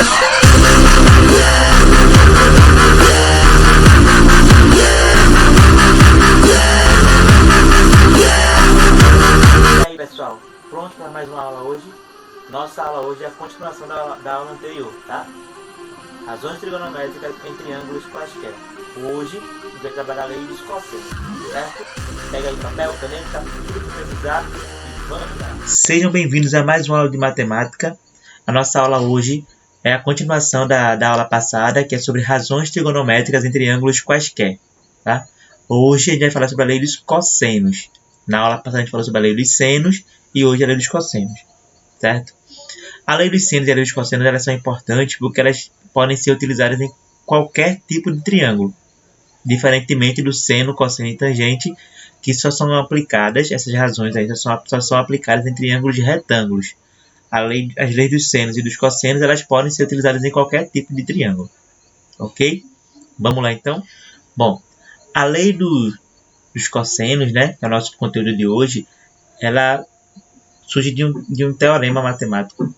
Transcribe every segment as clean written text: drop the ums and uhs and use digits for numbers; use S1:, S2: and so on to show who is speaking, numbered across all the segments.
S1: E aí pessoal, pronto para mais uma aula hoje? Nossa aula hoje é a continuação da aula anterior, tá? Razões trigonométricas em triângulos quaisquer. Hoje a gente vai trabalhar a lei dos cossenos, certo? Pega aí papel, caneta, tudo que precisar e vamos lá. Sejam bem-vindos a mais uma aula de matemática. A nossa aula hoje é a continuação da aula passada, que é sobre razões trigonométricas em triângulos quaisquer, tá? Hoje a gente vai falar sobre a lei dos cossenos. Na aula passada a gente falou sobre a lei dos senos e hoje a lei dos cossenos, certo? A lei dos senos e a lei dos cossenos elas são importantes porque elas podem ser utilizadas em qualquer tipo de triângulo, diferentemente do seno, cosseno e tangente, que só são aplicadas, essas razões aí só são aplicadas em triângulos retângulos. As leis dos senos e dos cossenos elas podem ser utilizadas em qualquer tipo de triângulo, ok? Vamos lá então? Bom, a lei dos cossenos, né, que é o nosso conteúdo de hoje, ela surge de um teorema matemático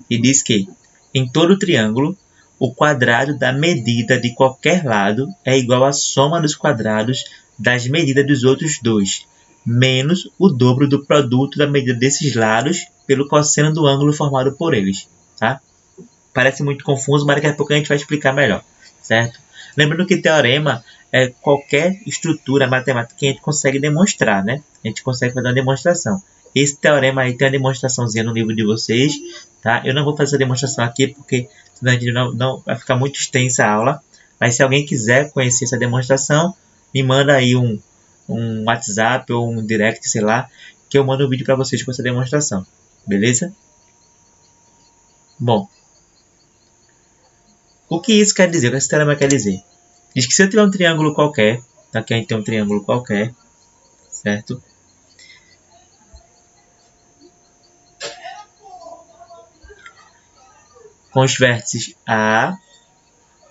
S1: e diz que em todo triângulo o quadrado da medida de qualquer lado é igual à soma dos quadrados das medidas dos outros dois, menos o dobro do produto da medida desses lados pelo cosseno do ângulo formado por eles, tá? Parece muito confuso, mas daqui a pouco a gente vai explicar melhor, certo? Lembrando que teorema é qualquer estrutura matemática que a gente consegue demonstrar, né? A gente consegue fazer uma demonstração. Esse teorema aí tem uma demonstraçãozinha no livro de vocês, tá? Eu não vou fazer essa demonstração aqui porque senão a gente não vai ficar muito extensa a aula. Mas se alguém quiser conhecer essa demonstração, me manda aí um WhatsApp ou um direct, sei lá, que eu mando um vídeo para vocês com essa demonstração, beleza? Bom, o que isso quer dizer? O que esse teorema quer dizer? Diz que se eu tiver um triângulo qualquer, aqui a gente tem um triângulo qualquer, certo? Com os vértices A,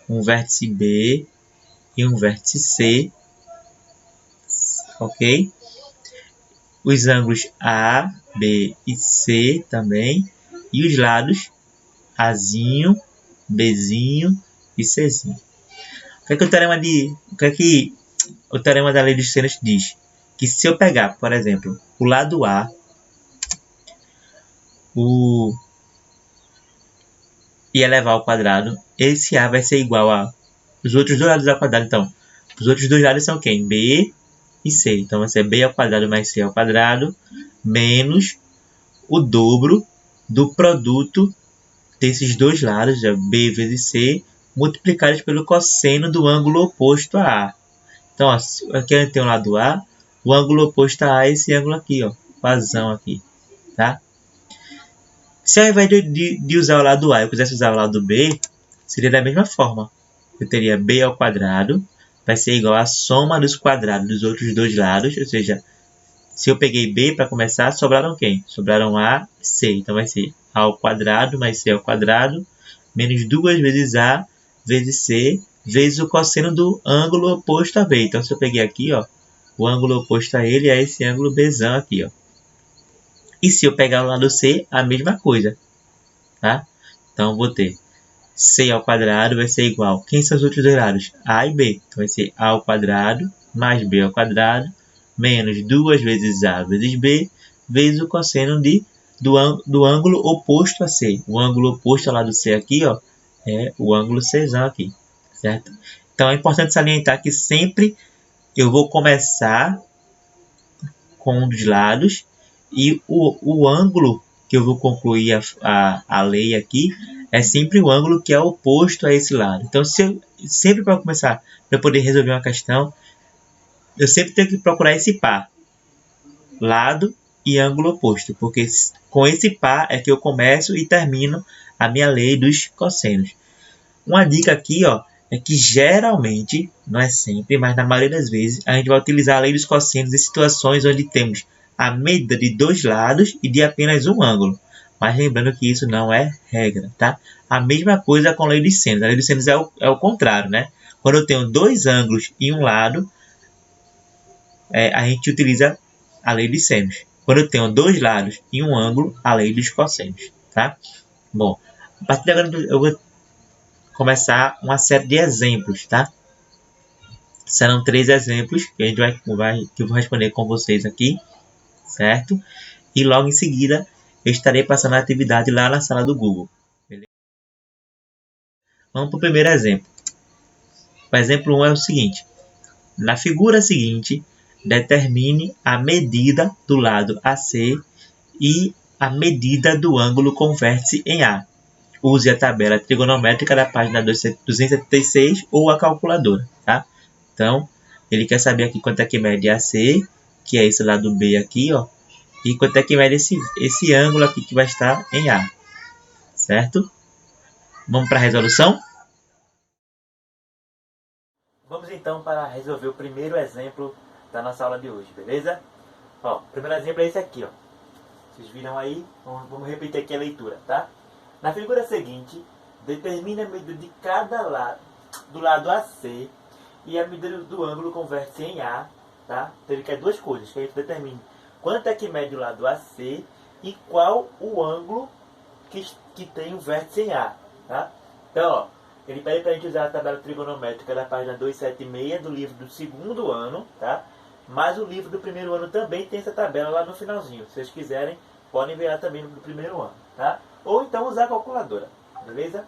S1: um vértice B e um vértice C, ok? Os ângulos A, B e C também, e os lados Azinho, Bzinho e Czinho. O que é que o teorema da lei dos senos diz? Que se eu pegar, por exemplo, o lado A, e elevar ao quadrado, esse A vai ser igual a os outros dois lados ao quadrado. Então, os outros dois lados são quem? B e C. Então, vai ser B ao quadrado mais C ao quadrado, menos o dobro do produto desses dois lados, B vezes C, multiplicados pelo cosseno do ângulo oposto a A. Então, ó, aqui a gente tem o lado A, o ângulo oposto a A é esse ângulo aqui, ó, vazão aqui, tá? Se ao invés de usar o lado A eu quisesse usar o lado B, seria da mesma forma. Eu teria B ao quadrado, vai ser igual à soma dos quadrados dos outros dois lados, ou seja, se eu peguei B para começar, sobraram quem? Sobraram A e C. Então vai ser A ao quadrado mais C ao quadrado, menos 2 vezes A vezes C, vezes o cosseno do ângulo oposto a B. Então se eu peguei aqui, ó, o ângulo oposto a ele é esse ângulo Bzão aqui, ó. E se eu pegar o lado C, a mesma coisa, tá? Então, vou ter C ao quadrado vai ser igual. Quem são os outros dois lados? A e B. Então, vai ser A ao quadrado mais B ao quadrado menos 2 vezes A vezes B vezes o cosseno do ângulo oposto a C. O ângulo oposto ao lado C aqui, ó, é o ângulo Czão aqui, certo? Então, é importante salientar que sempre eu vou começar com um dos lados e o ângulo que eu vou concluir a lei aqui é sempre o ângulo que é oposto a esse lado. Então, sempre para começar, para poder resolver uma questão, eu sempre tenho que procurar esse par, lado e ângulo oposto, porque com esse par é que eu começo e termino a minha lei dos cossenos. Uma dica aqui, ó, é que geralmente, não é sempre, mas na maioria das vezes, a gente vai utilizar a lei dos cossenos em situações onde temos a medida de dois lados e de apenas um ângulo. Mas lembrando que isso não é regra, tá? A mesma coisa com a lei dos senos. A lei dos senos é o contrário, né? Quando eu tenho dois ângulos e um lado, a gente utiliza a lei dos senos. Quando eu tenho dois lados e um ângulo, a lei dos cossenos, tá? Bom, A partir de agora eu vou começar uma série de exemplos, tá? Serão 3 exemplos que que eu vou responder com vocês aqui, certo? E logo em seguida eu estarei passando a atividade lá na sala do Google. Beleza? Vamos para o primeiro exemplo. O exemplo 1 é o seguinte. Na figura seguinte, determine a medida do lado AC e a medida do ângulo com vértice em A. Use a tabela trigonométrica da página 276 ou a calculadora, tá? Então, ele quer saber aqui quanto é que mede AC, que é esse lado B aqui, ó, e quanto é que mede esse ângulo aqui que vai estar em A, certo? Vamos para a resolução? Vamos então para resolver o primeiro exemplo da nossa aula de hoje, beleza? Ó, o primeiro exemplo é esse aqui, ó. Vocês viram aí? Vamos repetir aqui a leitura, tá? Na figura seguinte, determine a medida de cada lado, do lado AC e a medida do ângulo com vértice em A, tá? Então ele quer duas coisas, que a gente determine quanto é que mede o lado AC e qual o ângulo que tem o vértice em A, tá? Então, ó, ele pede para a gente usar a tabela trigonométrica da página 276 do livro do segundo ano, tá? Mas o livro do primeiro ano também tem essa tabela lá no finalzinho. Se vocês quiserem, podem ver lá também no primeiro ano, tá? Ou então usar a calculadora, beleza?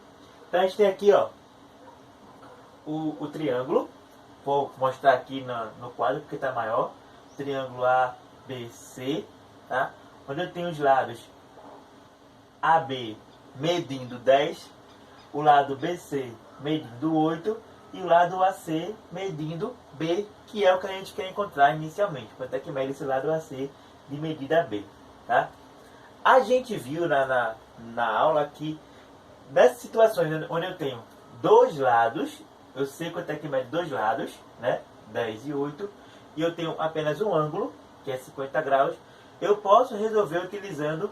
S1: Então a gente tem aqui, ó, o triângulo. Vou mostrar aqui no quadro porque está maior. Triângulo ABC, tá? Onde eu tenho os lados AB medindo 10, o lado BC medindo 8 e o lado AC medindo B, que é o que a gente quer encontrar inicialmente. Quanto é que mede esse lado AC de medida B, tá? A gente viu na aula que nessas situações onde eu tenho dois lados, eu sei quanto é que mede dois lados, né? 10 e 8, e eu tenho apenas um ângulo, que é 50 graus, eu posso resolver utilizando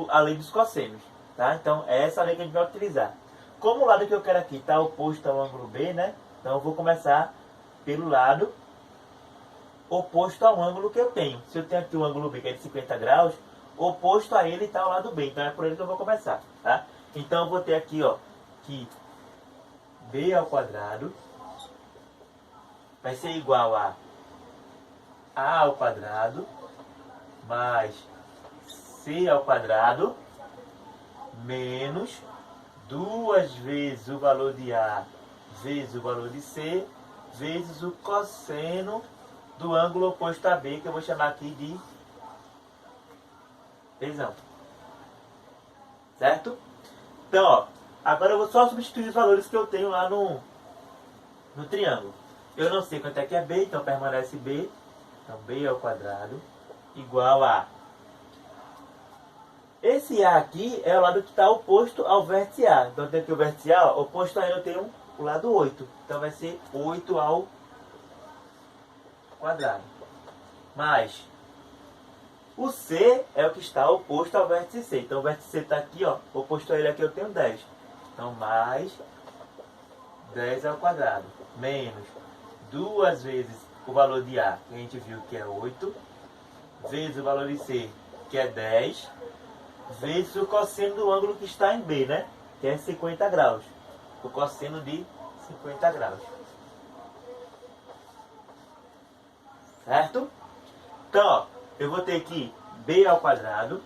S1: a lei dos cossenos, tá? Então é essa lei que a gente vai utilizar. Como o lado que eu quero aqui está oposto ao ângulo B, né? Então eu vou começar pelo lado oposto ao ângulo que eu tenho. Se eu tenho aqui o ângulo B, que é de 50 graus, oposto a ele está o lado B. Então é por ele que eu vou começar, tá? Então eu vou ter aqui, ó, que B ao quadrado vai ser igual a ao quadrado mais C ao quadrado menos 2 vezes o valor de A vezes o valor de C vezes o cosseno do ângulo oposto a B, que eu vou chamar aqui de Bzão. Certo? Então, ó, agora eu vou só substituir os valores que eu tenho lá no triângulo. Eu não sei quanto é que é B, então permanece B. Então, B ao quadrado igual a... Esse A aqui é o lado que está oposto ao vértice A. Então, eu tenho aqui o vértice A, ó, oposto a ele eu tenho o lado 8. Então, vai ser 8 ao quadrado. Mais o C é o que está oposto ao vértice C. Então, o vértice C está aqui, ó, oposto a ele aqui eu tenho 10. Então, mais 10 ao quadrado. Menos 2 vezes o valor de A, que a gente viu que é 8, vezes o valor de C, que é 10, vezes o cosseno do ângulo que está em B, né? Que é 50 graus. O cosseno de 50 graus. Certo? Então, ó, eu vou ter aqui B ao quadrado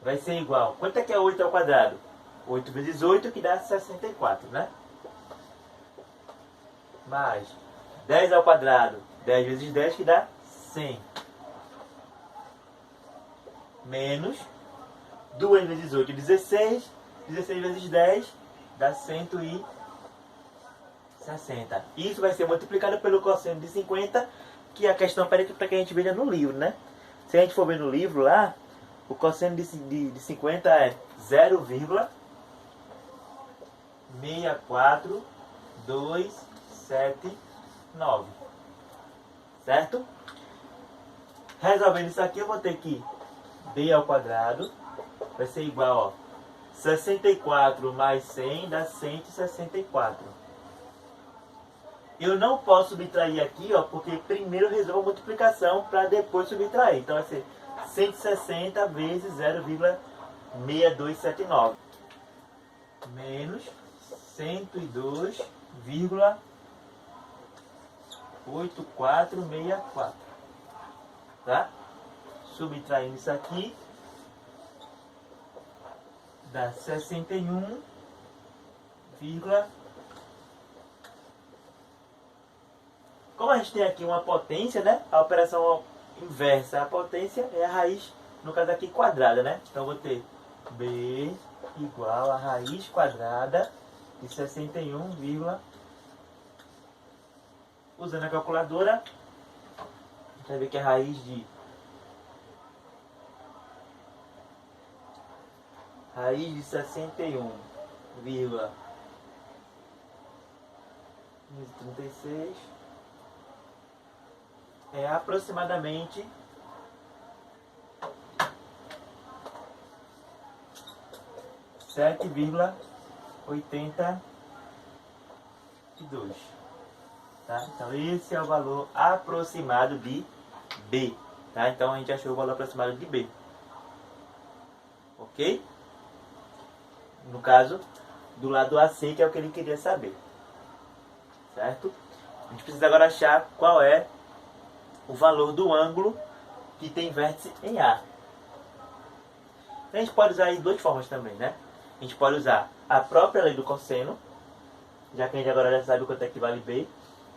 S1: vai ser igual... Quanto é que é 8 ao quadrado? 8 vezes 8, que dá 64, né? Mais 10 ao quadrado, 10 vezes 10, que dá 100. Menos 2 vezes 8, 16. 16 vezes 10, dá 160. Isso vai ser multiplicado pelo cosseno de 50, que a questão para que a gente veja no livro, né? Se a gente for ver no livro lá, o cosseno de 50 é 0,64279. Certo? Resolvendo isso aqui, eu vou ter que B ao quadrado vai ser igual, ó, 64 mais 100 dá 164. Eu não posso subtrair aqui, ó, porque primeiro eu resolvo a multiplicação para depois subtrair. Então vai ser 160 vezes 6279 menos 102,8464, tá? Subtraindo isso aqui, dá 61, como a gente tem aqui uma potência, né? A operação inversa, a potência é a raiz, no caso aqui quadrada, né? Então eu vou ter B igual a raiz quadrada de 61, usando a calculadora, a gente vai ver que a raiz de 61,36 é aproximadamente 7,82, tá? Então esse é o valor aproximado de B, tá? Então a gente achou o valor aproximado de B, ok? No caso do lado AC, que é o que ele queria saber, certo? A gente precisa agora achar qual é o valor do ângulo que tem vértice em A. Então, a gente pode usar aí duas formas também, né? A gente pode usar a própria lei do cosseno, já que a gente agora já sabe quanto é que vale B,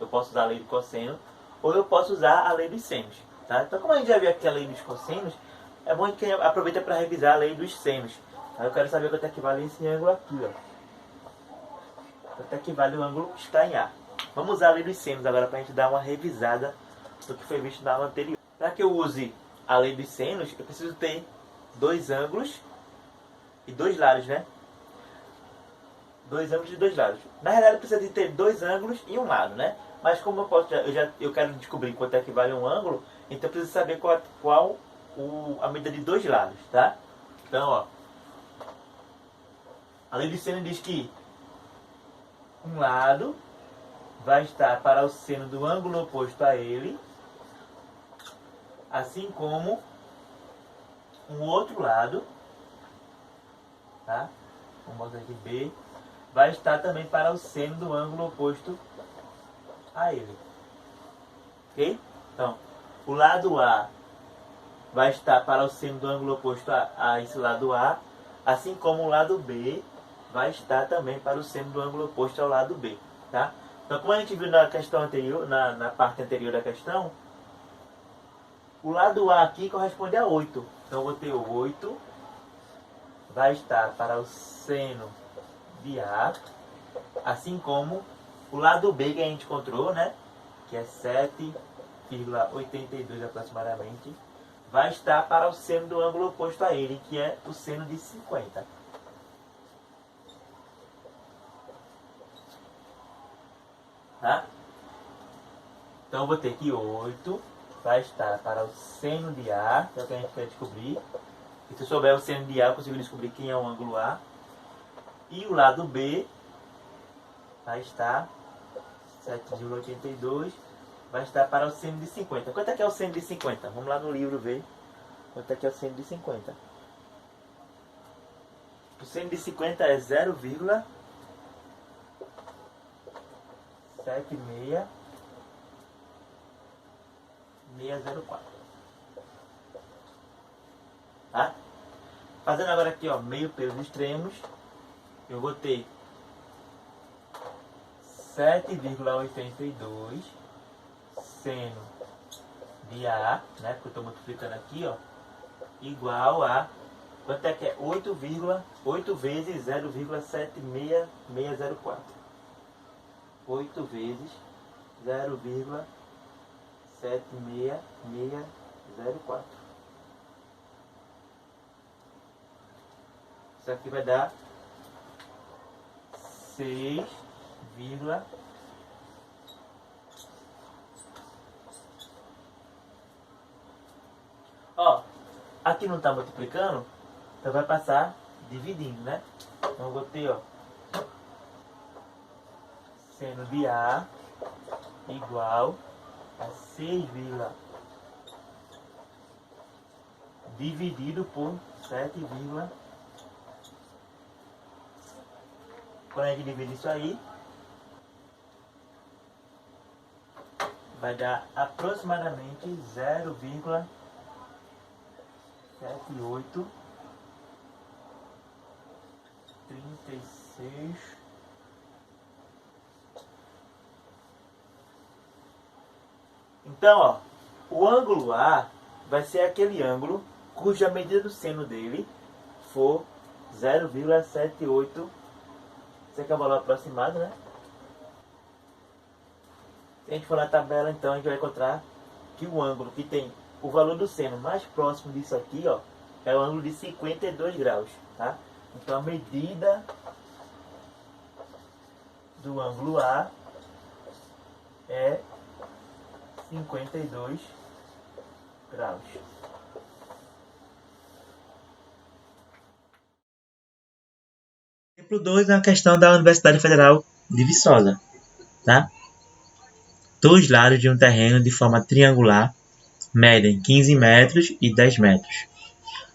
S1: eu posso usar a lei do cosseno, ou eu posso usar a lei dos senos, tá? Então, como a gente já viu aqui a lei dos cossenos, é bom que a gente aproveita para revisar a lei dos senos. Aí eu quero saber quanto é que vale esse ângulo aqui, ó. Quanto é que vale o ângulo que está em A. Vamos usar a lei dos senos agora para a gente dar uma revisada do que foi visto na aula anterior. Para que eu use a lei dos senos, eu preciso ter dois ângulos e dois lados, né? Dois ângulos e dois lados. Na realidade, precisa de ter dois ângulos e um lado, né? Mas como eu quero descobrir quanto é que vale um ângulo, então eu preciso saber qual a medida de dois lados, tá? Então, ó, a lei de seno diz que um lado vai estar para o seno do ângulo oposto a ele, assim como um outro lado, tá? Vamos botar aqui B, vai estar também para o seno do ângulo oposto a ele. Ok? Então, o lado A vai estar para o seno do ângulo oposto a esse lado A, assim como o lado B vai estar também para o seno do ângulo oposto ao lado B, tá? Então, como a gente viu na questão anterior, na parte anterior da questão, o lado A aqui corresponde a 8. Então, eu vou ter 8, vai estar para o seno de A, assim como o lado B que a gente encontrou, né? Que é 7,82 aproximadamente, vai estar para o seno do ângulo oposto a ele, que é o seno de 50. Tá? Então eu vou ter que 8 vai estar para o seno de A, que é o que a gente quer descobrir. E se eu souber o seno de A, eu consigo descobrir quem é o ângulo A. E o lado B vai estar 7,82, vai estar para o seno de 50. Quanto é que é o seno de 50? Vamos lá no livro ver quanto é que é o seno de 50. O seno de 50 é 0,76604. Tá? Fazendo agora aqui, ó, meio pelos extremos, eu vou ter 7,82 seno de A, né? Porque eu estou multiplicando aqui, ó, igual a quanto é que é? 8 vezes 0,76604. 8 vezes 0,76604. Isso aqui vai dar 6, ó, aqui não está multiplicando, então vai passar dividindo, né? Então eu vou ter, ó, seno de A igual a 6, dividido por 7,6604. Quando a gente divide isso aí, vai dar aproximadamente 0,7836. Então, ó, o ângulo A vai ser aquele ângulo cuja medida do seno dele for 0,78. Esse aqui é o valor aproximado, né? Se a gente for na tabela, então a gente vai encontrar que o ângulo que tem o valor do seno mais próximo disso aqui, ó, é o ângulo de 52 graus, tá? Então a medida do ângulo A é 52 graus. Exemplo 2 é uma questão da Universidade Federal de Viçosa, tá? Dois lados de um terreno de forma triangular medem 15 metros e 10 metros,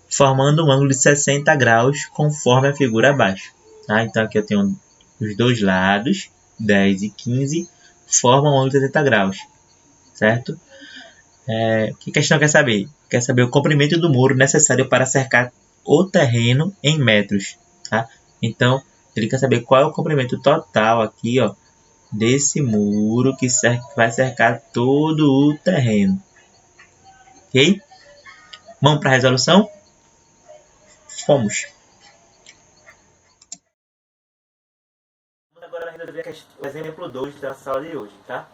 S1: formando um ângulo de 60 graus conforme a figura abaixo. Tá? Então aqui eu tenho os dois lados, 10 e 15, formam um ângulo de 60 graus. Certo? O que a questão quer saber? Quer saber o comprimento do muro necessário para cercar o terreno em metros. Tá? Então, ele quer saber qual é o comprimento total aqui, ó, desse muro que vai cercar todo o terreno. Ok? Vamos para a resolução? Fomos. Vamos agora resolver o exemplo 2 da sala de hoje, tá?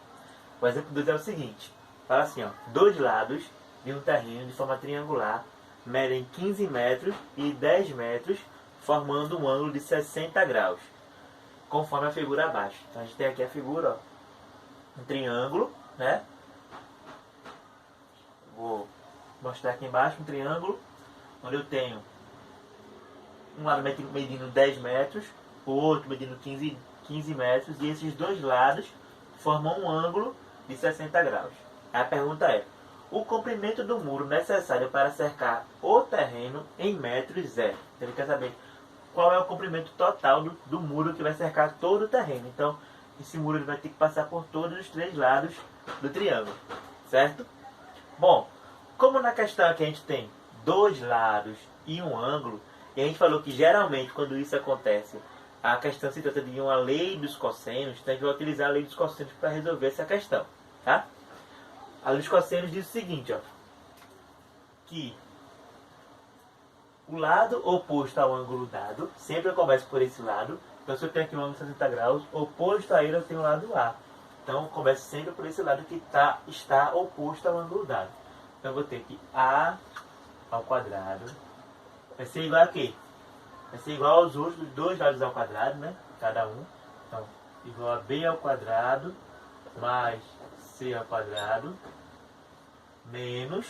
S1: O exemplo 2 é o seguinte. Fala assim, ó. Dois lados de um terreno de forma triangular medem 15 metros e 10 metros, formando um ângulo de 60 graus, conforme a figura abaixo. Então a gente tem aqui a figura, ó, um triângulo, né? Vou mostrar aqui embaixo um triângulo, onde eu tenho um lado medindo 10 metros, o outro medindo 15 metros, e esses dois lados formam um ângulo de 60 graus. A pergunta é: o comprimento do muro necessário para cercar o terreno em metros é? Então ele quer saber qual é o comprimento total do muro que vai cercar todo o terreno. Então, esse muro ele vai ter que passar por todos os três lados do triângulo, certo? Bom, como na questão aqui a gente tem dois lados e um ângulo, e a gente falou que geralmente quando isso acontece, a questão se trata de uma lei dos cossenos, então a gente vai utilizar a lei dos cossenos para resolver essa questão, tá? A lei dos cossenos diz o seguinte, ó, que o lado oposto ao ângulo dado sempre começa por esse lado. Então, se eu tenho aqui um ângulo de 60 graus, oposto a ele eu tenho o lado A. Então, começa sempre por esse lado que está oposto ao ângulo dado. Então, eu vou ter que A ao quadrado vai ser igual a quê? Vai ser igual aos outros dois lados ao quadrado, né? Cada um. Então, igual a B ao quadrado mais C ao quadrado menos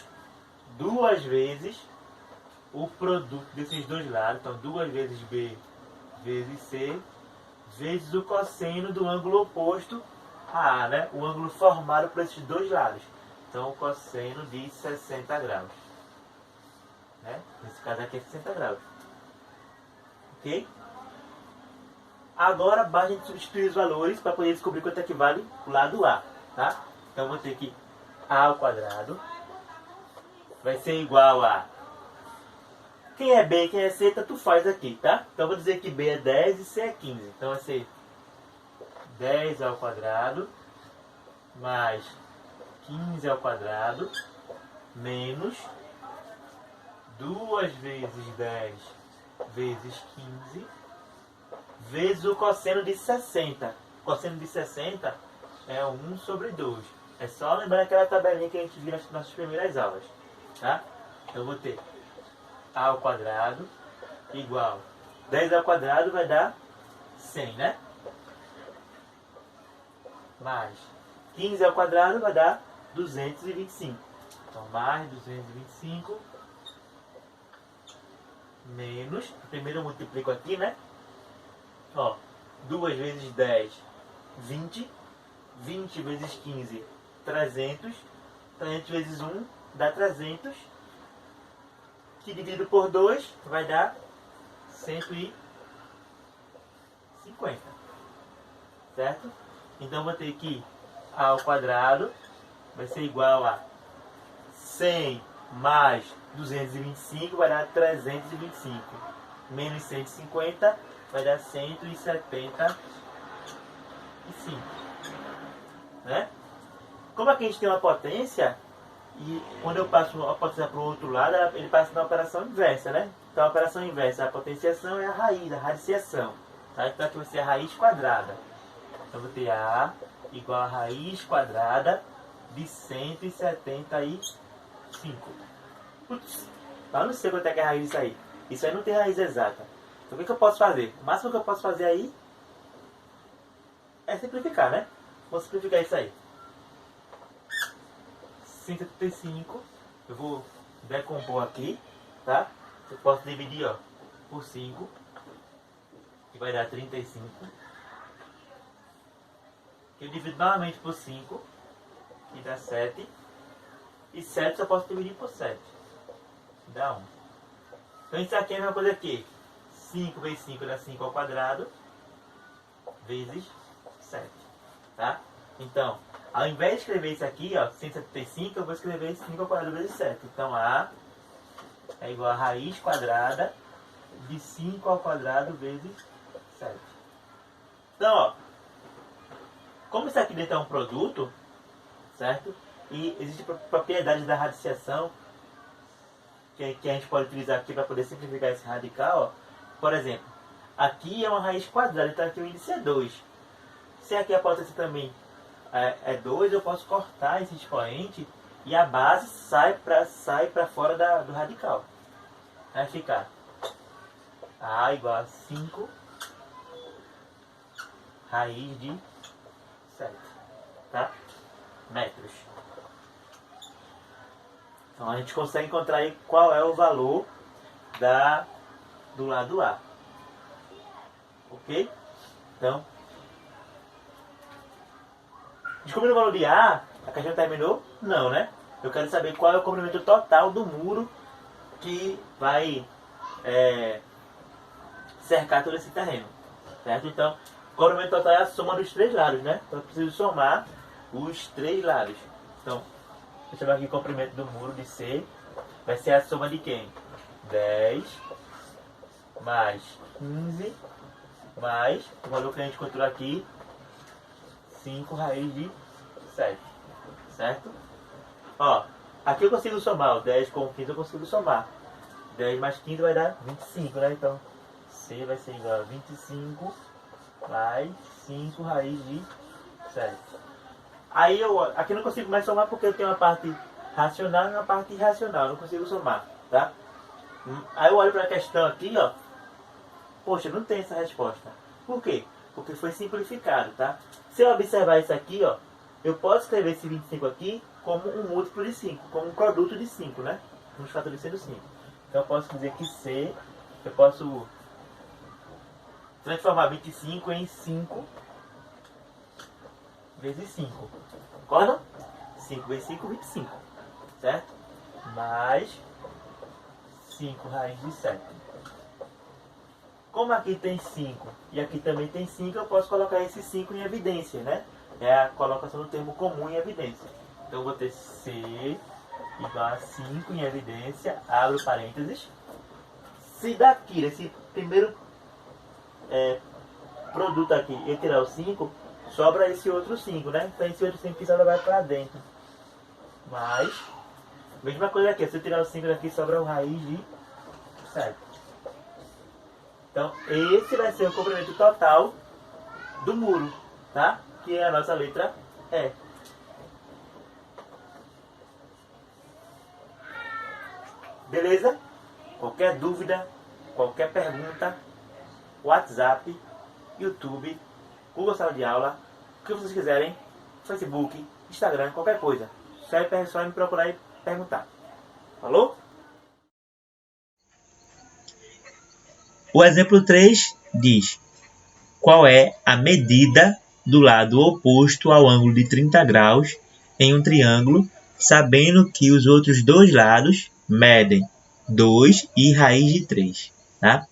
S1: duas vezes o produto desses dois lados. Então, duas vezes B vezes C vezes o cosseno do ângulo oposto a A, né? O ângulo formado por esses dois lados. Então, o cosseno de 60 graus. Né? Nesse caso aqui é 60 graus. Ok? Agora, basta a gente substituir os valores para poder descobrir quanto é que vale o lado A. Tá? Então, eu vou ter que A ao quadrado vai ser igual a... Quem é B e quem é C, tanto faz aqui, tá? Então, eu vou dizer que B é 10 e C é 15. Então, vai ser 10 ao quadrado mais 15 ao quadrado menos 2 vezes 10 vezes 15 vezes o cosseno de 60. O cosseno de 60 é 1 sobre 2. É só lembrar aquela tabelinha que a gente viu nas nossas primeiras aulas. Tá? Então, eu vou ter A ao quadrado igual 10 ao quadrado vai dar 100, né? Mais 15 ao quadrado vai dar 225. Então, mais 225 menos, primeiro eu multiplico aqui, né? Ó, 2 vezes 10, 20. 20 vezes 15, 300. 300 vezes 1 dá 300. Que dividido por 2 vai dar 150. 50. Certo? Então, vou ter que a ao quadrado vai ser igual a 100 mais 225 vai dar 325. Menos 150 vai dar 175. Né? Como aqui a gente tem uma potência, e quando eu passo a potência para o outro lado, ele passa na operação inversa, né? Então a operação inversa, a potenciação é a raiz, a radiciação. Tá? Então aqui vai ser a raiz quadrada. Então vou ter A igual a raiz quadrada de 175. Putz, eu não sei quanto é que é a raiz disso aí. Isso aí não tem raiz exata. Então o que eu posso fazer? O máximo que eu posso fazer aí é simplificar, né? Vou simplificar isso aí. 175, eu vou decompor aqui, tá? Eu posso dividir, ó, por 5, que vai dar 35. Eu divido novamente por 5, que dá 7. E 7 só posso dividir por 7, que dá 1. Então isso aqui é a mesma coisa aqui. 5 vezes 5 dá 5 ao quadrado, vezes 7, tá? Então, ao invés de escrever isso aqui, ó, 175, eu vou escrever 5 ao quadrado vezes 7. Então, A é igual a raiz quadrada de 5 ao quadrado vezes 7. Então, ó, como isso aqui dentro é um produto, certo? E existe propriedade da radiciação que a gente pode utilizar aqui para poder simplificar esse radical, ó. Por exemplo, aqui é uma raiz quadrada, então aqui o índice é 2. Se aqui a potência também é 2, eu posso cortar esse expoente e a base sai para fora do radical. Vai ficar A igual a 5 raiz de 7, tá? Metros. Então a gente consegue encontrar aí qual é o valor do lado A. Ok? Então, descobrindo o valor de A, a questão terminou? Não, né? Eu quero saber qual é o comprimento total do muro que vai cercar todo esse terreno. Certo? Então, o comprimento total é a soma dos 3 lados, né? Então eu preciso somar os 3 lados. Então, vou chamar aqui o comprimento do muro de C. Vai ser a soma de quem? 10 mais 15 mais o valor que a gente encontrou aqui, 5 raiz de 7. Certo? Ó, aqui eu consigo somar. O 10 com 15 eu consigo somar. 10 mais 15 vai dar 25, né? Então, C vai ser igual a 25 mais 5 raiz de 7. Aí aqui eu não consigo mais somar porque eu tenho uma parte racional e uma parte irracional. Eu não consigo somar, tá? Aí eu olho para a questão aqui, ó. Poxa, não tem essa resposta. Por quê? Porque foi simplificado, tá? Se eu observar isso aqui, ó, eu posso escrever esse 25 aqui como um múltiplo de 5, como um produto de 5, né? Vamos fatorizando 5. Então eu posso dizer que C, eu posso transformar 25 em 5 vezes 5. Concorda? 5 vezes 5, 25. Certo? Mais 5 raiz de 7. Como aqui tem 5 e aqui também tem 5, eu posso colocar esse 5 em evidência, né? É a colocação do termo comum em evidência. Então eu vou ter C igual a 5 em evidência, abro parênteses. Se daqui, desse primeiro produto aqui, eu tirar o 5, sobra esse outro 5, né? Então esse outro 5 aqui sobra vai para dentro. Mas, mesma coisa aqui, se eu tirar o 5 daqui, sobra o raiz de 7. Então, esse vai ser o comprimento total do muro, tá? Que é a nossa letra E. Beleza? Qualquer dúvida, qualquer pergunta, WhatsApp, YouTube, Google Sala de Aula, o que vocês quiserem, Facebook, Instagram, qualquer coisa. Só me procurar e perguntar. Falou? O exemplo 3 diz: qual é a medida do lado oposto ao ângulo de 30 graus em um triângulo, sabendo que os outros dois lados medem 2 e raiz de 3, tá?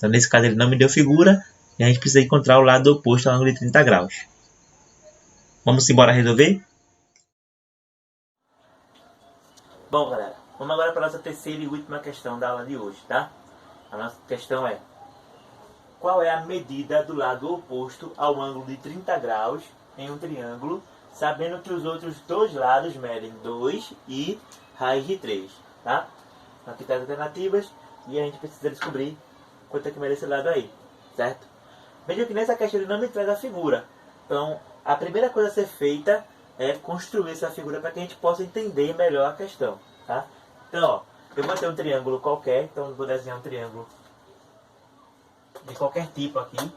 S1: Então, nesse caso, ele não me deu figura e a gente precisa encontrar o lado oposto ao ângulo de 30 graus. Vamos embora resolver? Bom, galera, vamos agora para a nossa terceira e última questão da aula de hoje, tá? A nossa questão é: qual é a medida do lado oposto ao ângulo de 30 graus em um triângulo, sabendo que os outros dois lados medem 2 e raiz de 3, tá? Aqui está as alternativas e a gente precisa descobrir quanto é que mede esse lado aí, certo? Veja que nessa questão ele não me traz a figura. Então, a primeira coisa a ser feita é construir essa figura para que a gente possa entender melhor a questão, tá? Então, ó, eu vou ter um triângulo qualquer, então eu vou desenhar um triângulo de qualquer tipo aqui.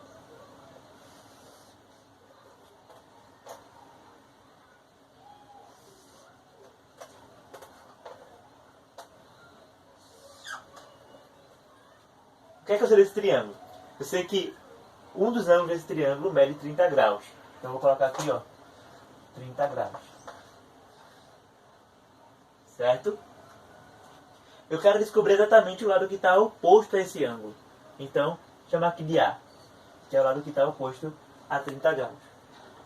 S1: O que é que eu sei desse triângulo? Eu sei que um dos ângulos desse triângulo mede 30 graus. Então eu vou colocar aqui, ó, 30 graus. Certo? Eu quero descobrir exatamente o lado que está oposto a esse ângulo. Então, vou chamar aqui de A, que é o lado que está oposto a 30 graus.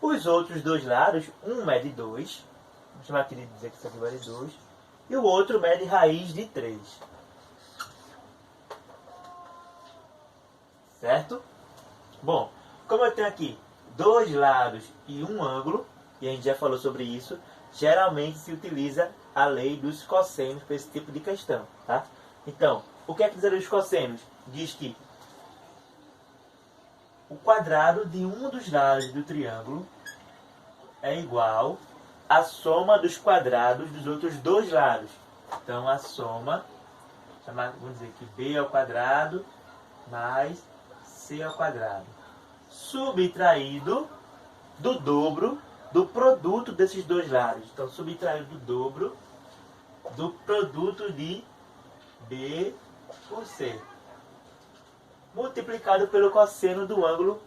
S1: Os outros dois lados, um mede 2, vou chamar aqui de dizer que isso aqui mede 2, e o outro mede raiz de 3. Certo? Bom, como eu tenho aqui dois lados e um ângulo, e a gente já falou sobre isso, geralmente se utiliza a lei dos cossenos para esse tipo de questão, tá? Então, o que é que diz a lei dos cossenos? Diz que o quadrado de um dos lados do triângulo é igual à soma dos quadrados dos outros dois lados. Então, a soma, vamos dizer que b ao quadrado mais c ao quadrado, subtraído do dobro do produto desses dois lados. Então, subtraído do dobro do produto de b por c, multiplicado pelo cosseno do ângulo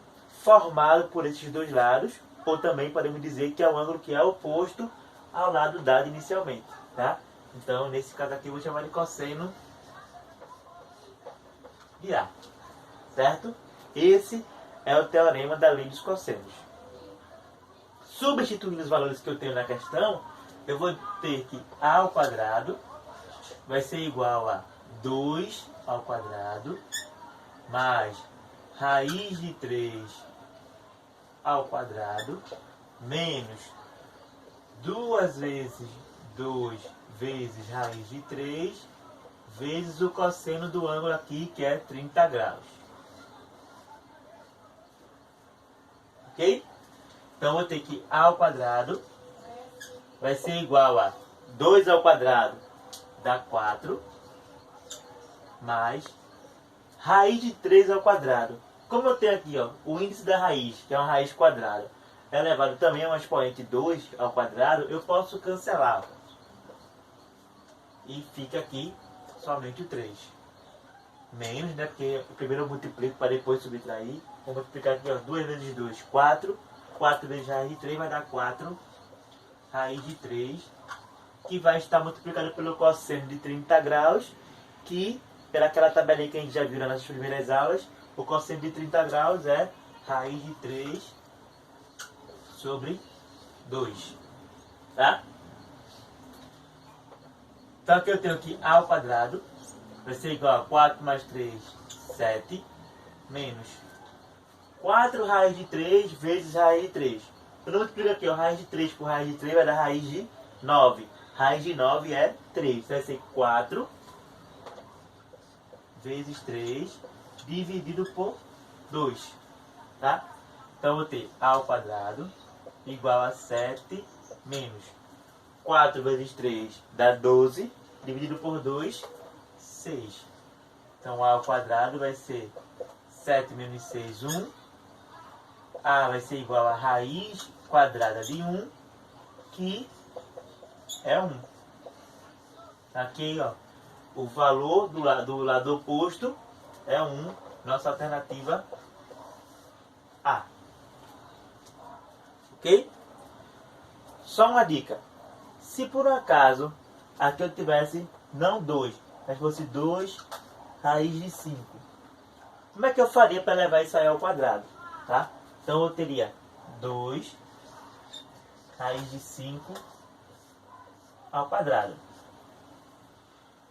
S1: formado por esses dois lados, ou também podemos dizer que é o ângulo que é oposto ao lado dado inicialmente, tá? Então, nesse caso aqui, eu vou chamar de cosseno de A, certo? Esse é o teorema da lei dos cossenos. Substituindo os valores que eu tenho na questão, eu vou ter que A ao quadrado vai ser igual a 2 ao quadrado mais raiz de 3 ao quadrado menos 2 vezes 2 vezes raiz de 3 vezes o cosseno do ângulo aqui, que é 30 graus. Ok? Então, eu vou ter que A ao quadrado vai ser igual a 2 ao quadrado dá 4, mais raiz de 3 ao quadrado. Como eu tenho aqui, ó, o índice da raiz, que é uma raiz quadrada, elevado também a um expoente 2 ao quadrado, eu posso cancelar. E fica aqui somente o 3. Menos, né? Porque primeiro eu multiplico para depois subtrair. Vou multiplicar aqui, ó, 2 vezes 2, 4. 4 vezes raiz de 3 vai dar 4 raiz de 3, que vai estar multiplicado pelo cosseno de 30 graus, que, pelaquela tabelinha que a gente já viu nas nossas primeiras aulas, o cosseno de 30 graus é raiz de 3 sobre 2. Tá? Então aqui eu tenho que A ao quadrado vai ser igual a 4 mais 3, 7, menos 4 raiz de 3 vezes raiz de 3. Eu multiplico aqui, ó, raiz de 3 por raiz de 3 vai dar raiz de 9. Raiz de 9 é 3. Vai ser 4 vezes 3 dividido por 2. Tá? Então eu vou ter A ao quadrado igual a 7 menos 4 vezes 3 dá 12. Dividido por 2, 6. Então A ao quadrado vai ser 7 menos 6, 1. A vai ser igual a raiz quadrada de 1, que é 1. Aqui, ó, o valor do lado oposto é 1, nossa alternativa A. Ok? Só uma dica. Se por um acaso aqui eu tivesse não 2, mas fosse 2 raiz de 5, Como é que eu faria para levar isso aí ao quadrado? Tá? Então eu teria 2 raiz de 5 ao quadrado.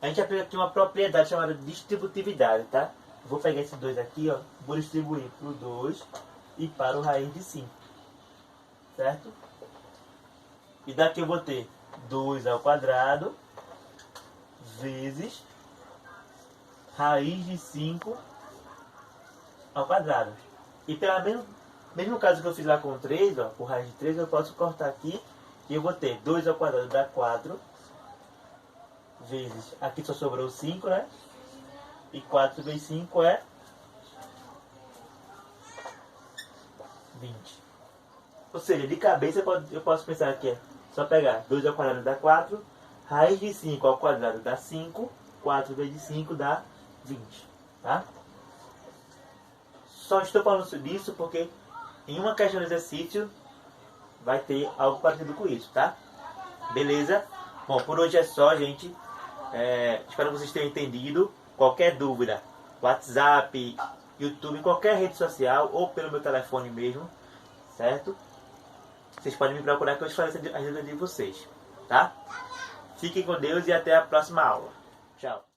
S1: A gente aplica aqui uma propriedade chamada distributividade, tá? Vou pegar esse 2 aqui, ó, vou distribuir para o 2 e para o raiz de 5. Certo? E daqui eu vou ter 2 ao quadrado vezes raiz de 5 ao quadrado. E pelo mesmo caso que eu fiz lá com 3, ó, por raiz de 3, eu posso cortar aqui e eu vou ter 2 ao quadrado dá 4 vezes, aqui só sobrou 5, né? E 4 vezes 5 é 20. Ou seja, de cabeça eu posso pensar que é só pegar 2 ao quadrado dá 4, raiz de 5 ao quadrado dá 5, 4 vezes 5 dá 20, tá? Só estou falando disso porque em uma questão de exercício vai ter algo parecido com isso, tá? Beleza? Bom, por hoje é só, gente. Espero que vocês tenham entendido. Qualquer dúvida, WhatsApp, YouTube, qualquer rede social ou pelo meu telefone mesmo, certo? Vocês podem me procurar que eu esclareço a ajuda de vocês, tá? Fiquem com Deus e até a próxima aula. Tchau.